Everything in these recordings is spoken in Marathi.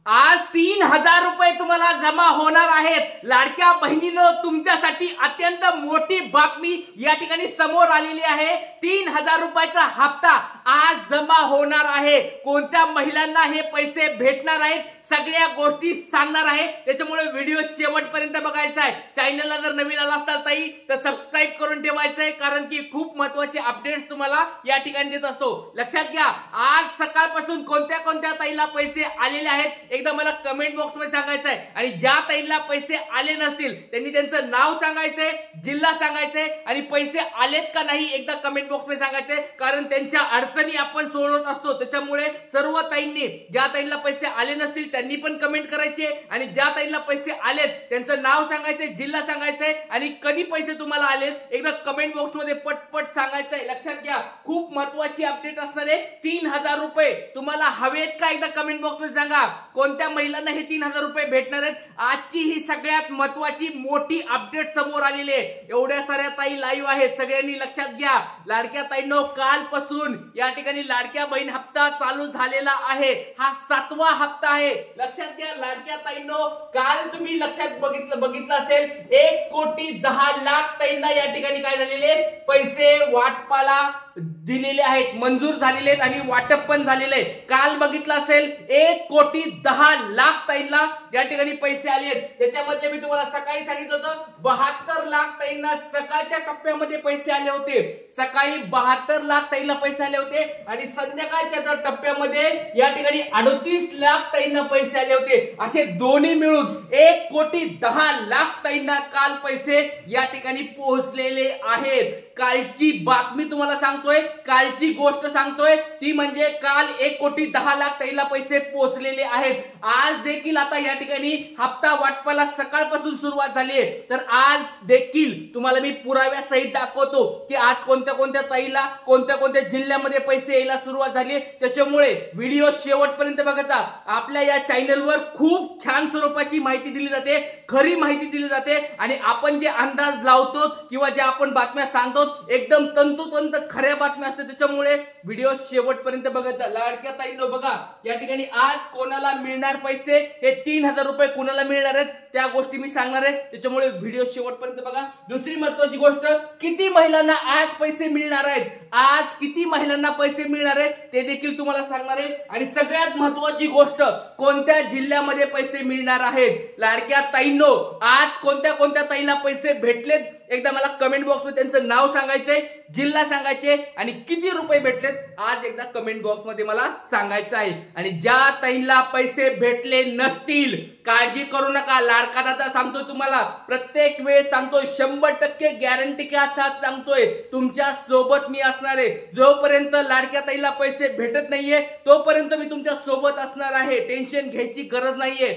आज 3,000 रुपये तुम्हाला जमा होणार आहेत। लाडक्या बहिणींनो, तुमच्यासाठी अत्यंत मोठी बातमी या ठिकाणी समोर आलेली आहे। 3,000 रुपयाचा हप्ता आज जमा होणार आहे। कोणत्या महिलांना हे पैसे भेटणार आहेत सगळ्या गोष्टी सांगणार आहे, त्याच्यामुळे व्हिडिओ शेवटपर्यंत बघायचा आहे। चॅनलला जर नवीन आला असाल ताई तर सबस्क्राइब करून ठेवायचं आहे, कारण की खूप महत्त्वाचे अपडेट्स तुम्हाला या ठिकाणी देत असतो। लक्षात घ्या, आज सकाळपासून कोणत्या कोणत्या ताईला पैसे आलेले आहेत एकदा मला कमेंट बॉक्स मध्ये सांगायचं आहे। आणि ज्या ताईला पैसे आले नसतील त्यांनी त्यांचं नाव सांगायचंय, जिल्हा सांगायचंय आणि पैसे आलेत का नाही एकदा कमेंट बॉक्स मध्ये सांगायचंय, कारण त्यांच्या अडचणी आपण सोडवत असतो। त्याच्यामुळे सर्व ताईंनी, ज्या ताईला पैसे आले नसतील त्यांनी पण कमेंट करायचे आणि ज्या ताईला पैसे आलेत त्यांचं नाव सांगायचंय, जिल्हा सांगायचंय आणि कधी पैसे तुम्हाला आलेत एकदा कमेंट बॉक्स मध्ये पटपट सांगायचंय। लक्षात घ्या, खूप महत्त्वाची अपडेट असणार आहे। 3,000 रुपये तुम्हाला हवेत का एकदा कमेंट बॉक्स मध्ये सांगा। कोणत्या महिलांना हे 3,000 रुपये भेटणार आहेत? आजची ही सगळ्यात महत्त्वाची मोठी अपडेट समोर आलेली आहे। एवढ्या साऱ्या ताई लाईव्ह आहेत, सगळ्यांनी लक्षात घ्या। लाडक्या ताईंनो, कालपासून या ठिकाणी लाडक्या बहीण हप्ता चालू झालेला आहे। हा 7वा हप्ता आहे। लक्षात घ्या लाडक्या ताईंनो, काल तुम्ही लक्षात बघितलं असेल 1,10,00,000 ताईंना या ठिकाणी काय झालेले पैसे वाटपाला दिलेले आहेत, मंजूर झालेले आहेत आणि वाटप पण झालेले आहे। काल बघितलं असेल 1,10,00,000 ताईंना या ठिकाणी पैसे आले आहेत। त्याच्यामध्ये मी तुम्हाला सकाळी सांगितलं होतं 72,00,000 ताईंना सकाळच्या टप्प्यामध्ये पैसे आले होते। सकाळी 72,00,000 ताईंना पैसे आले होते आणि संध्याकाळच्या टप्प्यामध्ये या ठिकाणी 38,00,000 ताईंना पैसे आले होते। असे दोन्ही मिळून 1,10,00,000 ताईंना काल पैसे या ठिकाणी पोहोचलेले आहेत। कालची बातमी तुम्हाला सांगतोय, कालची गोष्ट सांगतोय ती म्हणजे काल 1,10,00,000 ताईला पैसे पोहोचलेले आहेत। आज देखील आता या ठिकाणी हप्ता वाटपाला सकाळपासून सुरुवात झाली आहे, तर आज देखील तुम्हाला मी पुराव्यासहित दाखवतो की आज कोणत्या कोणत्या ताईला कोणत्या कोणत्या जिल्ह्यामध्ये पैसे यायला सुरुवात झाली। त्याच्यामुळे व्हिडिओ शेवटपर्यंत बघायचा। आपल्या या चॅनलवर खूप छान स्वरूपाची माहिती दिली जाते, खरी माहिती दिली जाते आणि आपण जे अंदाज लावतो किंवा जे आपण बातम्या सांगतो एकदम तंतोतंत खऱ्या बातम्या असतात। त्याच्यामुळे व्हिडिओ शेवटपर्यंत बघायचा। लाडक्या ताईंनो, बघा या ठिकाणी आज कोणाला मिळणार पैसे, हे 3,000 रुपये कोणाला मिळणार आहेत त्या गोष्टी मी सांगणार आहे, त्याच्यामुळे व्हिडिओ शेवटपर्यंत बघा। दुसरी महत्त्वाची गोष्ट, किती महिलांना आज पैसे मिळणार आहेत, आज किती महिलांना पैसे मिळणार आहेत ते देखील तुम्हाला सांगणार आहे। आणि सगळ्यात महत्त्वाची गोष्ट, कोणत्या जिल्ह्यामध्ये पैसे मिळणार आहेत। लाडक्या ताईंनो, आज कोणत्या कोणत्या ताईला पैसे भेटलेत एकदा मला कमेंट बॉक्स मध्ये त्यांचं नाव सांगायचंय, जिल्हा सांगायचे आणि किती रुपये भेटलेत आज एकदा कमेंट बॉक्स मध्ये मला सांगायचं आहे। आणि ज्या ताईंना पैसे भेटले नसतील काळजी करू नका। लाडका दादा सांगतोय तुम्हाला, प्रत्येक वेळेस सांगतोय, 100% गॅरंटी के साथ सांगतोय, तुमच्या सोबत मी असणार आहे। जोपर्यंत लाडक्या ताईला पैसे भेटत नाहीये तोपर्यंत मी तुमच्या सोबत असणार आहे, टेन्शन घ्यायची गरज नाहीये।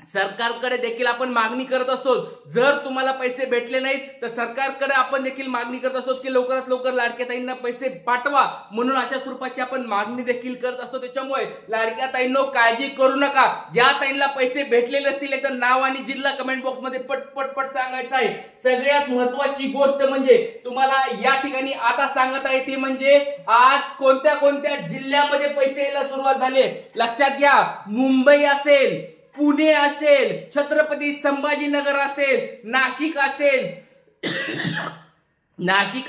सरकारकडे देखील आपण मागणी करत असतो, जर तुम्हाला पैसे भेटले नाहीत तर सरकारकडे आपण देखील मागणी करत असतो की लवकरात लवकर लाडक्या ताईंना पैसे पाठवा, म्हणून अशा स्वरूपाची आपण मागणी देखील करत असतो। त्याच्यामुळे लाडक्या ताईंनो, काळजी करू नका। ज्या ताईंना पैसे भेटलेले असतील एकदा नाव आणि जिल्हा कमेंट बॉक्स मध्ये पटपट सांगायचं आहे। सगळ्यात महत्त्वाची गोष्ट म्हणजे तुम्हाला या ठिकाणी आता सांगत आहे ती म्हणजे आज कोणत्या कोणत्या जिल्ह्यामध्ये पैसे यायला सुरुवात झाली। लक्षात घ्या, मुंबई असेल, पुणे असेल, छत्रपती संभाजीनगर असेल, नाशिक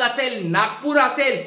असेल, नागपूर असेल,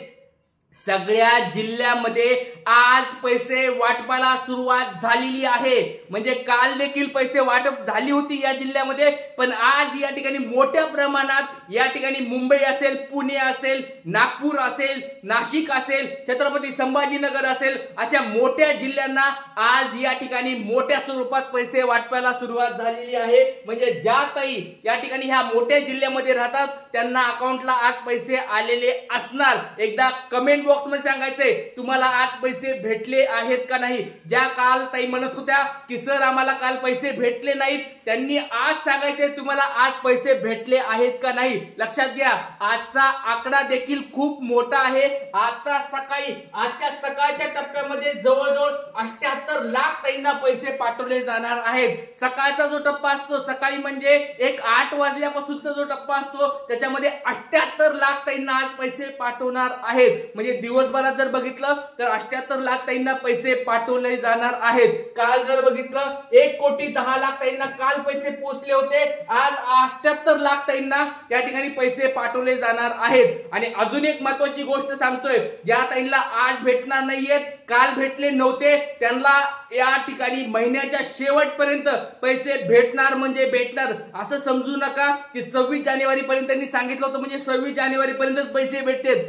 सगळ्या जिल्ह्यामध्ये आज पैसे वाटपाला सुरुवात झालेली आहे। म्हणजे काल देखील पैसे वाटप झाली होती या जिल्ह्यामध्ये, पण आज या ठिकाणी मोठ्या प्रमाणात या ठिकाणी मुंबई असेल, पुणे असेल, नागपूर असेल, नाशिक असेल, छत्रपती संभाजीनगर असेल, अशा मोठ्या जिल्ह्यांना आज या ठिकाणी मोठ्या स्वरूपात पैसे वाटपाला सुरुवात झालेली आहे। म्हणजे ज्या ताई या ठिकाणी ह्या मोठ्या जिल्ह्यामध्ये राहतात त्यांना अकाउंटला आज पैसे आलेले असणार। एकदा कमेंट बॉक्स मध्ये सांगायचंय तुम्हाला आज पैसे भेटले आहेत का नाही। ज्या काल ताई म्हणत होत्या की सर आम्हाला काल पैसे भेटले नाहीत, त्यांनी आज सांगायचंय तुम्हाला आज पैसे भेटले आहेत का नाही। लक्षात घ्या, आजचा आकडा देखील खूप मोठा आहे। आजच्या सकाळच्या टप्प्यामध्ये जवळजवळ 78,00,000 ताईंना पैसे पाठवले जाणार आहेत। सकाळचा जो टप्पा असतो, सकाळी म्हणजे एक 8 वाजल्यापासूनचा जो टप्पा असतो त्याच्यामध्ये 78,00,000 ताईंना आज पैसे पाठवणार आहेत। म्हणजे दिवसभरात जर बघितलं तर 78 लाख ताईंना पैसे पाठवले जाणार आहेत. काल जर बघितलं 1,10,00,000 ताईंना काल पैसे पोहोचले होते. आज 78 लाख ताईंना या ठिकाणी पैसे पाठवले जाणार आहेत. आणि अजून एक महत्वाची गोष्ट सांगतोय, ज्या ताईंना आज भेटणार नाहीयेत, काल भेटले नव्हते, त्यांना या ठिकाणी महिन्याच्या शेवटपर्यंत पैसे भेटणार म्हणजे भेटणार. असं समजू नका की 26 जानेवारी पर्यंत त्यांनी सांगितलं होतं म्हणजे 26 जानेवारी पर्यंतच पैसे भेटतील.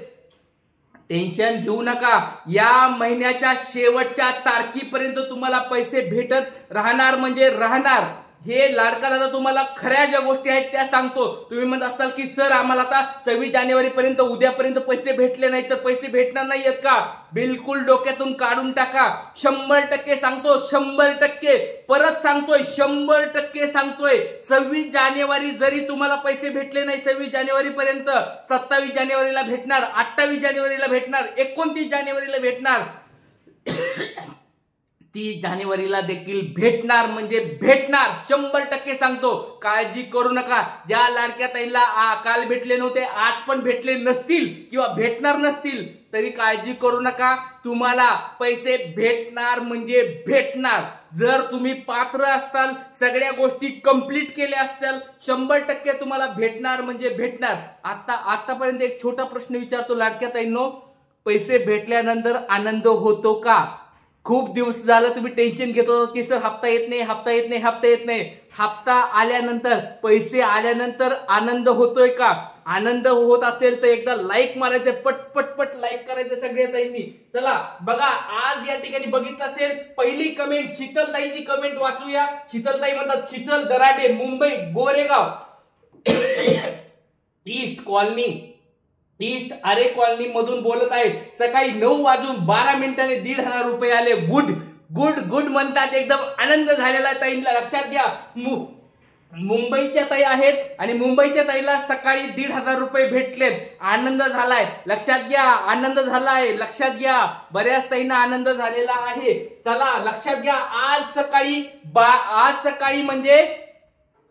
टेन्शन घेऊ नका, या महिन्याच्या शेवटच्या तारखेपर्यंत तुम्हाला पैसे भेटत राहणार म्हणजे राहणार. हे लाडका दादा तुम्हाला खऱ्या ज्या गोष्टी आहेत त्या सांगतो. तुम्ही म्हणत असताल की सर आम्हाला आता 26 जानेवारी पर्यंत उद्यापर्यंत पैसे भेटले नाही तर पैसे भेटणार नाहीयेत का? बिलकुल डोक्यातून काढून टाका. 100% सांगतो, 100% परत सांगतोय, 100% सांगतोय. 26 जानेवारी जरी तुम्हाला पैसे भेटले नाही 26 जानेवारी पर्यंत, 27 जानेवारीला भेटणार, 28 जानेवारीला भेटणार, 29 जानेवारीला भेटणार, 30 जानेवारीला देखील भेटणार म्हणजे भेटणार. 100% सांगतो. काळजी करू नका. ज्या लाडक्या ताईला काल भेटले नव्हते, आज पण भेटले नसतील किंवा भेटणार नसतील तरी काळजी करू नका. तुम्हाला पैसे भेटणार म्हणजे भेटणार. जर तुम्ही पात्र असताल, सगळ्या गोष्टी कंप्लीट केल्या असतील, 100% तुम्हाला भेटणार म्हणजे भेटणार. आतापर्यंत एक छोटा प्रश्न विचारतो लाडक्या ताईंनो, पैसे भेटल्यानंतर आनंद होतो का? खूप दिवस झालं तुम्ही टेन्शन घेत होता की सर हप्ता येत नाही, हप्ता येत नाही, हप्ता येत नाही. हप्ता आल्यानंतर, पैसे आल्यानंतर आनंद होतोय का? आनंद होत असेल तर एकदा लाईक मारायचं, पट लाईक करायचं सगळ्या ताईंनी. चला बघा, आज या ठिकाणी बघितलं असेल पहिली कमेंट शीतलताईची कमेंट वाचूया. शीतलताई म्हणतात, Sheetal Darade, Mumbai Goregaon east colony, east Aarey colony मधून बोलत आहे. सकाळी 9:12 1,500 रुपये आले. गुड गुड गुड म्हणतात. एकदम आनंद झालेला ताईंना. लक्षात घ्या, मुंबईच्या ताई आहेत आणि मुंबईच्या ताईला सकाळी 1,500 रुपये भेटलेत. आनंद झालाय. लक्षात घ्या, आनंद झालाय. लक्षात घ्या, बऱ्याच ताईंना आनंद झालेला आहे. चला लक्षात घ्या, आज सकाळी म्हणजे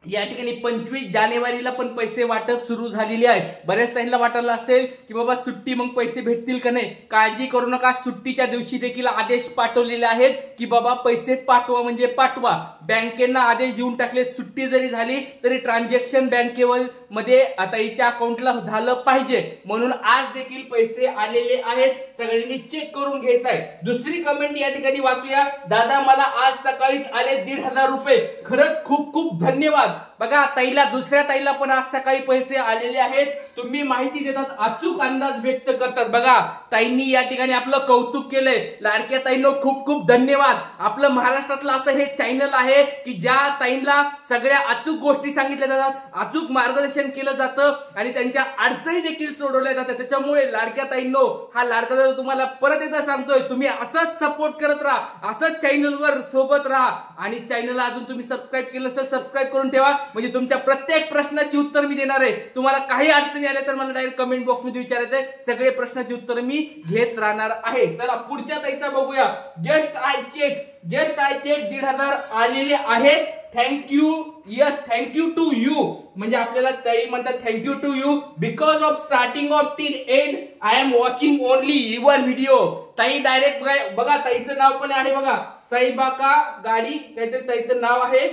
या ठिकाणी 25 जानेवारीला पण पैसे वाटप सुरू झालेले आहे. बऱ्याच ताईंना वाटलं असेल की बाबा सुट्टी मग पैसे भेटतील का नाही. काळजी करू नका. सुट्टीच्या दिवशी देखील आदेश पाठवलेले आहेत की बाबा पैसे पाठवा म्हणजे पाठवा. बँकेंना आदेश देऊन टाकले, सुट्टी जरी झाली तरी ट्रान्झॅक्शन बँकेवर मध्ये ताईच्या अकाउंटला झालं पाहिजे. म्हणून आज देखील पैसे आलेले आहेत. सगळ्यांनी चेक करून घ्यायचं आहे. दुसरी कमेंट या ठिकाणी वाचूया. दादा मला आज सकाळीच आले 1,500 रुपये. खरंच खूप खूप धन्यवाद. बघा, ताईला, दुसऱ्या ताईला पण आज सकाळी पैसे आलेले आहेत. तुम्ही माहिती देतात, अचूक अंदाज व्यक्त करतात. बघा, ताईंनी या ठिकाणी आपलं कौतुक केलंय. लाडक्या ताईंनो खूप खूप धन्यवाद. आपलं महाराष्ट्रातलं असं हे चॅनल आहे की ज्या ताईंना सगळ्या अचूक गोष्टी सांगितल्या जातात, अचूक मार्गदर्शन केलं जातं आणि त्यांच्या अडचणी देखील सोडवल्या जातात. त्याच्यामुळे लाडक्या ताईंनो, हा लाडका दादा तुम्हाला परत एकदा सांगतोय, तुम्ही असंच सपोर्ट करत राहा, असंच चॅनलवर सोबत राहा. आणि चॅनलला अजून तुम्ही सबस्क्राईब केलं असेल, सबस्क्राईब करून ठेवा, म्हणजे तुमच्या प्रत्येक प्रश्नाची उत्तर मी देणार आहे. तुम्हाला काही अडचणी आल्या तर मला डायरेक्ट कमेंट बॉक्स मध्ये विचारायचंय. सगळे प्रश्नाची उत्तर मी घेत राहणार आहे. चला पुढच्या ताईचा बघूया. जस्ट आय चेक 1,500 आलेले आहेत. Thank you. Yes, thank you to you. म्हणजे आपल्याला ताई म्हणतात thank you to you because of starting of till end I am watching only your video. ताई डायरेक्ट बघा, ताईचं नाव पण आहे बघा, साईबाका गाडी काहीतरी ताईचं नाव आहे.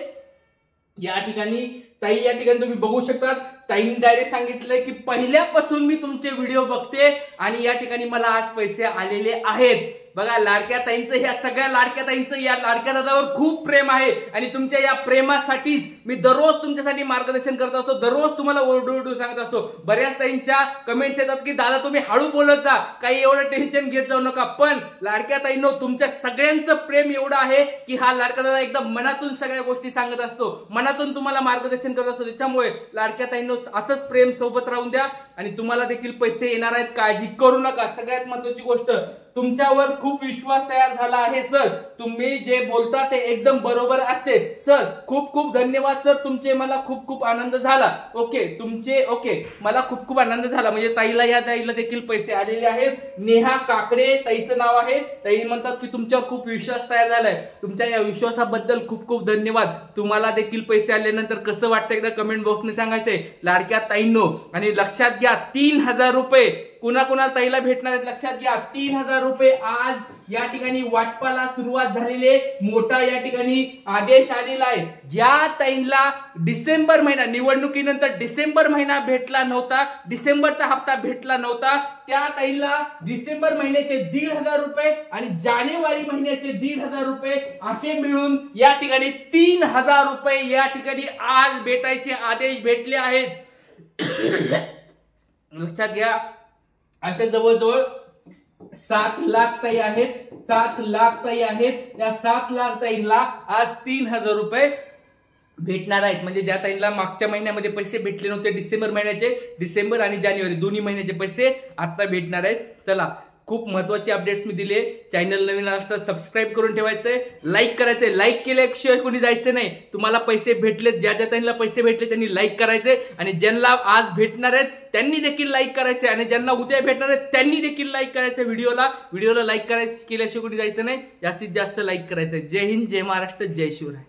या ठिकाणी ताई, या ठिकाणी तुम्ही बघू शकता, ताईंनी डायरेक्ट सांगितलंय की पहिल्यापासून मी तुमचे व्हिडिओ बघते आणि या ठिकाणी मला आज पैसे आलेले आहेत. बघा, लाडक्या ताईंचं, ह्या सगळ्या लाडक्या ताईंचं या लाडक्या दादावर खूप प्रेम आहे आणि तुमच्या या प्रेमासाठीच मी दररोज तुमच्यासाठी मार्गदर्शन करत असतो. दररोज तुम्हाला ओरडू सांगत असतो. बऱ्याच ताईंच्या कमेंट्स येतात की दादा तुम्ही हळू बोलत जा, काही एवढं टेन्शन घेत जाऊ नका. पण लाडक्या ताईंनो, तुमच्या सगळ्यांचं प्रेम एवढं आहे की हा लाडका दादा एकदम मनातून सगळ्या गोष्टी सांगत असतो, मनातून तुम्हाला मार्गदर्शन करत असतो. त्याच्यामुळे लाडक्या ताईंनो असंच प्रेम सोबत राहून द्या आणि तुम्हाला देखील पैसे येणार आहेत. काळजी करू नका. सगळ्यात महत्त्वाची गोष्ट, तुमच्यावर खूप विश्वास तयार झाला आहे सर. तुम्ही जे बोलता ते एकदम बरोबर असते सर. खूप खूप धन्यवाद सर तुमचे. मला खूप खूप आनंद झाला. ओके, मला खूप खूप आनंद झाला. म्हणजे ताईला, या ताईला देखील पैसे आलेले आहेत. नेहा काकडे ताईचं नाव आहे. ताई म्हणतात की तुमच्यावर खूप विश्वास तयार झालाय. तुमच्या या विश्वासाबद्दल खूप खूप धन्यवाद. तुम्हाला देखील पैसे आल्यानंतर कसं वाटतं एकदा कमेंट बॉक्समध्ये सांगायचंय लाडक्या ताईंनो. आणि लक्षात घ्या, 3,000 रुपये कुणाला ताईला भेटणार आहेत लक्षात घ्या. 3000 रुपये आज या ठिकाणी वाटपाला सुरुवात झालेली आहे. मोठा या ठिकाणी आदेश आलेला आहे. ज्या ताईंना डिसेंबर महिना निवडणुकीनंतर डिसेंबर महिना भेटला नव्हता, डिसेंबरचा हप्ता भेटला नव्हता, त्या ताईंना डिसेंबर महिन्याचे 1500 रुपये आणि जानेवारी महिन्याचे 1500 रुपये असे मिळून या ठिकाणी 3000 रुपये या ठिकाणी आज भेटायचे आदेश भेटले आहेत. लक्षात घ्या. असे जवळजवळ 7 लाख ताई आहेत. 7 लाख ताई आहेत. या 7 लाख ताईंना आज 3000 रुपये भेटणार आहेत. म्हणजे ज्या ताईंना मागच्या महिन्यामध्ये पैसे भेटले नव्हते डिसेंबर महिन्याचे, डिसेंबर आणि जानेवारी दोन्ही महिन्याचे पैसे आता भेटणार आहेत. चला, खूप महत्वाचे अपडेट्स मी दिले. चॅनल नवीन असतात सबस्क्राईब करून ठेवायचंय, लाईक करायचंय. लाईक केल्याशिवाय कोणी जायचं नाही. तुम्हाला पैसे भेटले, ज्या ताईंना पैसे भेटले त्यांनी लाईक करायचे आणि ज्यांना आज भेटणार आहेत त्यांनी देखील लाईक करायचे आणि ज्यांना उद्या भेटणार आहेत त्यांनी देखील लाईक करायचं. व्हिडिओला लाईक केल्याशिवाय कोणी जायचं नाही. जास्तीत जास्त लाईक करायचं. जय हिंद, जय महाराष्ट्र, जय शिवराय.